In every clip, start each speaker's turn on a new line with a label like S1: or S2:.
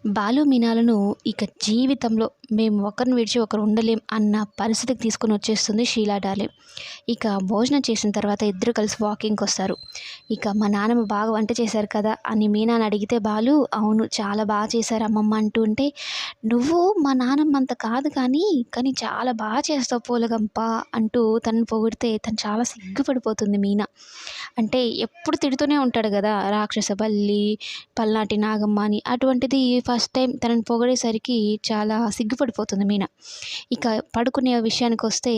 S1: బాలు, మీనాలను ఇక జీవితంలో మేము ఒకరిని విడిచి ఒకరు ఉండలేం అన్న పరిస్థితికి తీసుకొని వచ్చేస్తుంది షీలా డార్లింగ్. ఇక భోజనం చేసిన తర్వాత ఇద్దరు కలిసి వాకింగ్‌కొస్తారు. ఇక మా నాన్నమ్మ బాగా వంట చేశారు కదా అని మీనాని అడిగితే బాలు, అవును చాలా బాగా చేశారు అమ్మమ్మ అంటూ ఉంటే, నువ్వు మా నాన్నమ్మ అంత కాదు కానీ చాలా బాగా చేస్తావు పూలగంప అంటూ తనని పొగిడితే తను చాలా సిగ్గుపడిపోతుంది మీనా. అంటే ఎప్పుడు తిడుతూనే ఉంటాడు గదా! రాక్షస బల్లి, పల్నాటి నాగమ్మ అని. అటువంటిది ఫస్ట్ టైం తనని పొగిడేసరికి చాలా సిగ్గుపడిపోతుంది మీన. ఇక పడుకునే విషయానికొస్తే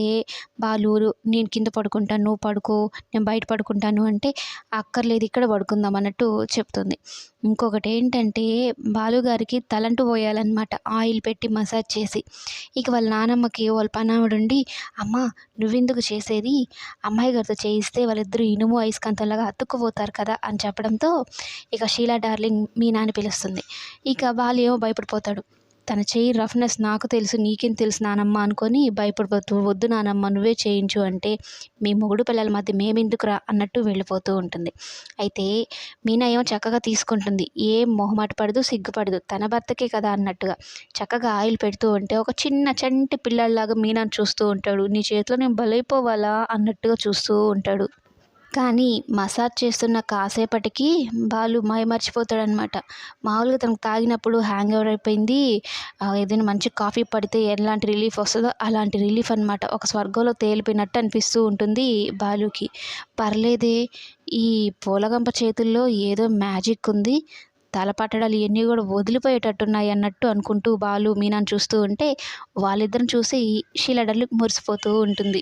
S1: బాలు, నేను కింద పడుకుంటాను, నువ్వు పడుకో, నేను బయట పడుకుంటాను అంటే, అక్కర్లేదు ఇక్కడ పడుకుందాం అన్నట్టు చెప్తుంది. ఇంకొకటేంటంటే బాలుగారికి తలంటు పోయాలన్నమాట ఆయిల్ పెట్టి మసాజ్ చేసి. ఇక వాళ్ళ నానమ్మకి వాళ్ళ పనావిడుండి, "అమ్మా నువ్వెందుకు చేసేది? అమ్మాయి గారితో చేయిస్తే వాళ్ళిద్దరూ ఇనుము, అయస్కాంతంలాగా అతుక్కుపోతారు కదా" అని చెప్పడంతో ఇక షీలా డార్లింగ్ మీనాని పిలుస్తుంది. ఇక బాలు ఏమో భయపడిపోతాడు. తన చెయ్యి రఫ్‌నెస్ నాకు తెలుసు, నీకేం తెలుసు నానమ్మ అనుకోని భయపడిపోతూ, "వద్దు నానమ్మ నువ్వే చేయించు" అంటే, "మీ మొగుడు పిల్లల మధ్య మేమెందుకురా" అన్నట్టు వెళ్ళిపోతూ ఉంటుంది. అయితే మీనా ఏమో చక్కగా తీసుకుంటుంది. ఏం మొహమాట పడదు, సిగ్గుపడదు. తన భర్తకే కదా అన్నట్టుగా. చక్కగా ఆయిల్ పెడుతూ ఉంటే ఒక చిన్న చంటి పిల్లాడిలాగా మీనాని చూస్తూ ఉంటాడు. "నీ చేతిలో నేను బలైపోవాలా" అన్నట్టుగా చూస్తూ ఉంటాడు. కానీ మసాజ్ చేస్తున్న కాసేపటికి బాలు మైమర్చిపోతాడనమాట. మామూలుగా తనకు తాగినప్పుడు హ్యాంగ్ ఓవర్ అయిపోయింది. ఏదైనా మంచి కాఫీ పడితే ఎలాంటి రిలీఫ్ వస్తదో అలాంటి రిలీఫ్ అనమాట. ఒక స్వర్గంలో తేలిపోయినట్టు అనిపిస్తూ ఉంటుంది బాలుకి. పర్లేదే, ఈ పూలగంప చేతుల్లో ఏదో మ్యాజిక్ ఉంది. తలపట్టడాలు ఇయన్నీ గూడా వదిలిపోయేటట్టున్నాయి అన్నట్టు అనుకుంటూ బాలు మీనాని చూస్తూ ఉంటే, వాళ్ళిద్దరిని చూసి షీలా డార్లింగ్ మురిసిపోతూ ఉంటుంది.